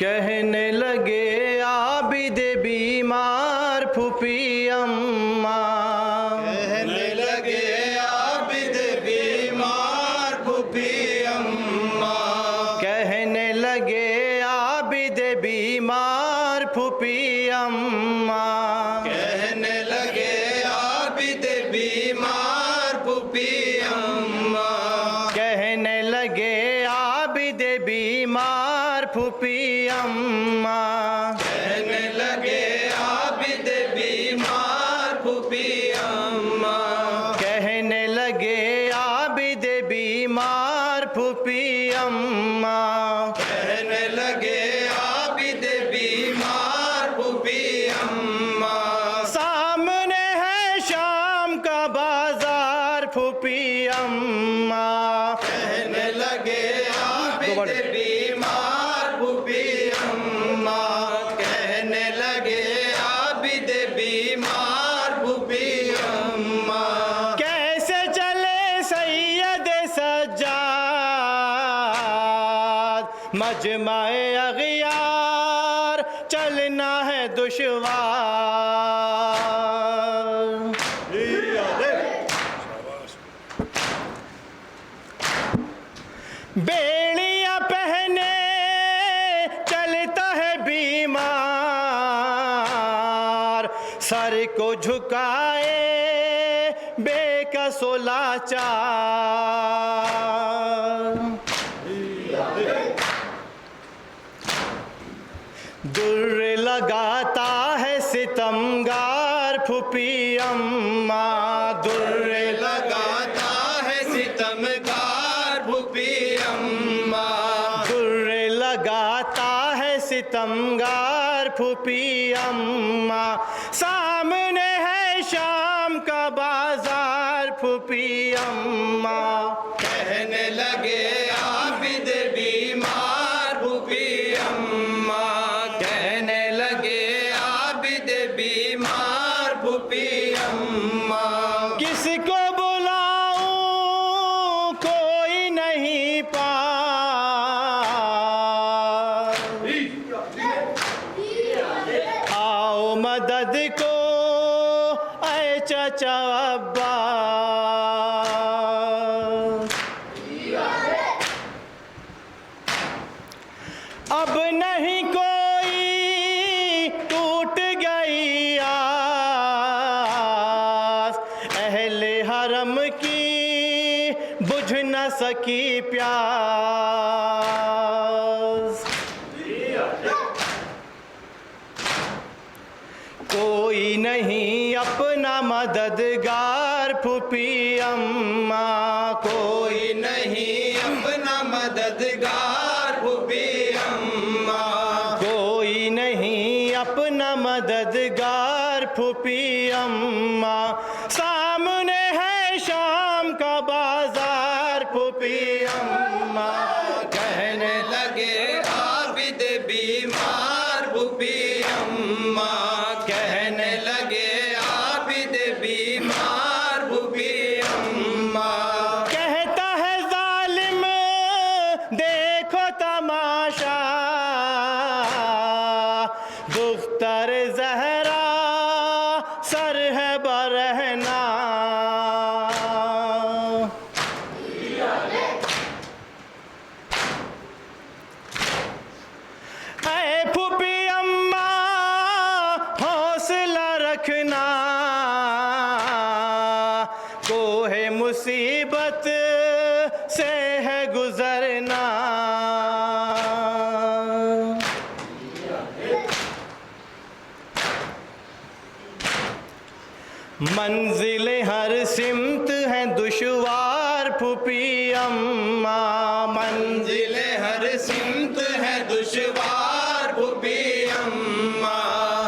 कहने लगे आबिद बीमार फूफी अम्मा। कहने लगे आबिद बीमार फूफी अम्मा। कहने लगे आबिद बीमार फूफी अम्मा। कहने लगे आबिद बीमार फूफी अम्मा। कहने लगे आबिद बीमार फूफी अम्मा। कहने लगे आबिद बीमार फूफी अम्मा। कहने लगे आबिद बीमार फूफी अम्मा। कहने लगे आबिद बीमार फूफी अम्मा। सामने है शाम का बाजार फूफी अम्मा। कहने लगे आबिद बीमार फूफी अम्मा। कहने लगे आबिद बीमार फूफी अम्मा। कैसे चले सैयद सज्जाद मजमाए अगियार चलना है दुश्वार। बेड़ियां पहने चलता है बीमार सर को झुकाए बेकसो लाचार। दुर्र लगाता है सितमगार फूफी अम्मा। दुर्र लगाता है सितमगार फूफी अम्मा। दुर्र लगाता है सितमगार फूफी अम्मा। सामने है शाम का बाजार फूफी अम्मा। कहने लगे आबिद बीमार फूफी अम्मा। कहने लगे आबिद बीमार फूफी अम्मा। किसको बुलाऊं कोई नहीं पास। आओ मदद को ऐ चाचा अब्बास। अब नहीं कोई टूट गई आस। अहले हरम की बुझ न सकी प्यास। कोई नहीं अपना मददगार फूफी अम्मा। कोई नहीं अपना मददगार फूफी अम्मा। कोई नहीं अपना मददगार फूफी अम्मा। सामने है शाम का बाजार फूफी अम्मा। कहने लगे आबिद बीमार फूफी अम्मा। कहने लगे आबिद बीमार फूफी अम्मा। कहता है जालिम देखो तमाशा दुख्तर जहरा सर है बरहना। ऐ फूफी अम्मा हौसला रखना कोहे मुसीबत से है गुजरना। मंजिलें हर सिमत हैं दुश्वार फूफी अम्मा। मंजिलें हर सिमत है दुश्वार फूफी अम्मा।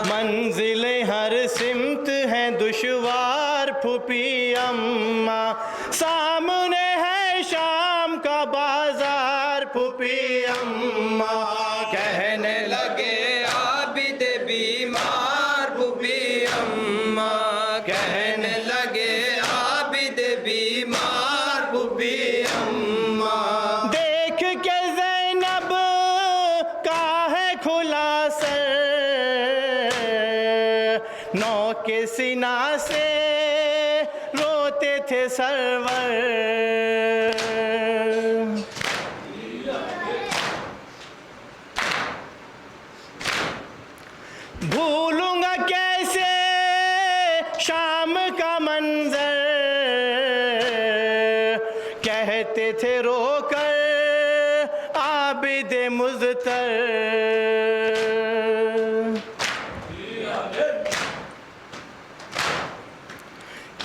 मंजिलें हर सिमत हैं दुश्वार फूफी अम्मा। सामने है शाम का बाजार फूफी अम्मा। कहने लगे आबिद बीमार फूफी अम्मा। कहने लगे आबिद बीमार फूफी अम्मा। नौ के सीना से रोते थे सरवर। भूलूंगा कैसे शाम का मंजर, कहते थे रोकर आबिद मुज़्तर।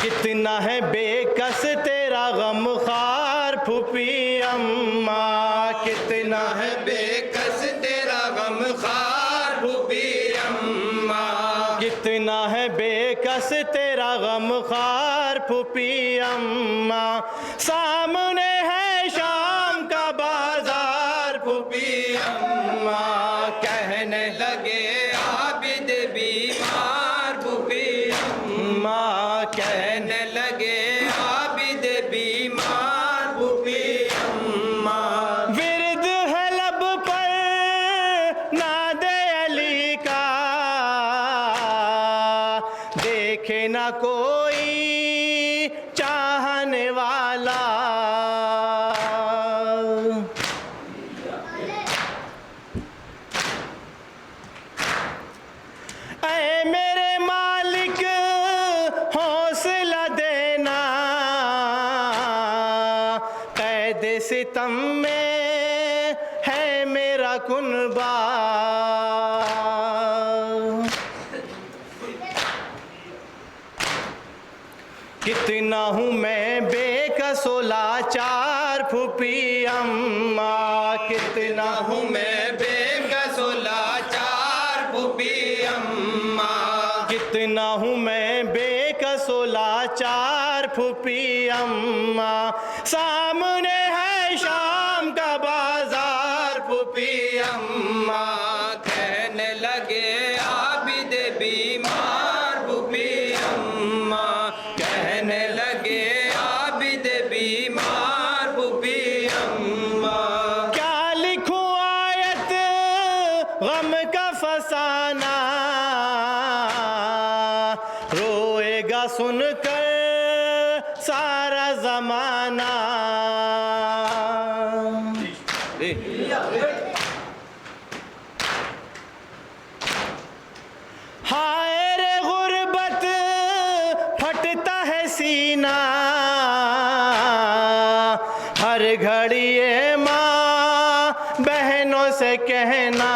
कितना है बेकस तेरा गम ख़ार फूफी अम्मा, कितना है बेकस तेरा गम खार फूफी अम्मा, कितना है बेकस तेरा गम ख़ार फूफी अम्मा। सामने है शाम का बाजार फूफी अम्मा, कहने लगे आबिद बीमार फूफी अम्मा, कहने लगे आबिद बीमार फूफी अम्मा। विरद है लब पर नादे अली का, देखे ना कोई चाहने वाला। ऐ मेरे मालिक हौसला देना, कैद सितम में है मेरा कुनबा। कितना हूँ मैं बेकसो लाचार फूफी अम्मा, कितना हूँ मैं बेकसो लाचार फूफी अम्मा, कितना हूँ मैं बेकसो लाचार फूफी अम्मा। सामने है शाम का बाजार फूफी अम्मा, कहने लगे आबिद बीमार फूफी अम्मा, कहने लगे आबिद बीमार फूफी अम्मा। क्या लिखूं आयत गम का फसाना, रोएगा सुनकर सारा जमाना। हाय रे गुर्बत फटता है सीना, हर घड़ी ये माँ बहनों से कहना।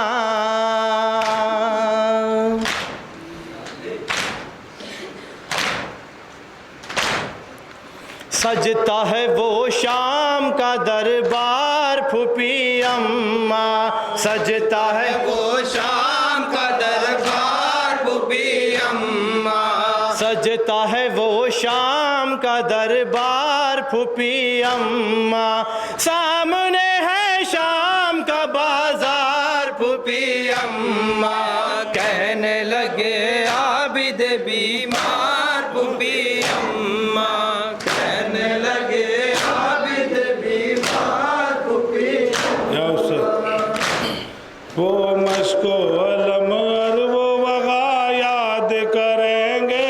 सजता है वो शाम का दरबार फूफी अम्मा, सजता है वो शाम का दरबार फूफी अम्मा, सजता है वो शाम का दरबार फूफी अम्मा। सामने है शाम का बाजार फूफी अम्मा, कहने लगे आबिद बीमार फूफी अम्मा, कहने लगे आबिद बीमार फूफी। वो मस्को अलम और वो वगा याद करेंगे,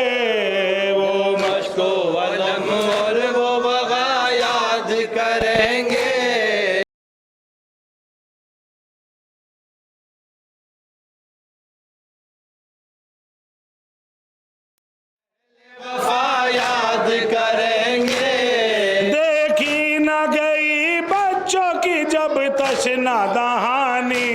वो मशको अलम और वो वगा याद करेंगे। वफा याद करेंगे। देखी न गई बच्चों की जब तशना दहानी,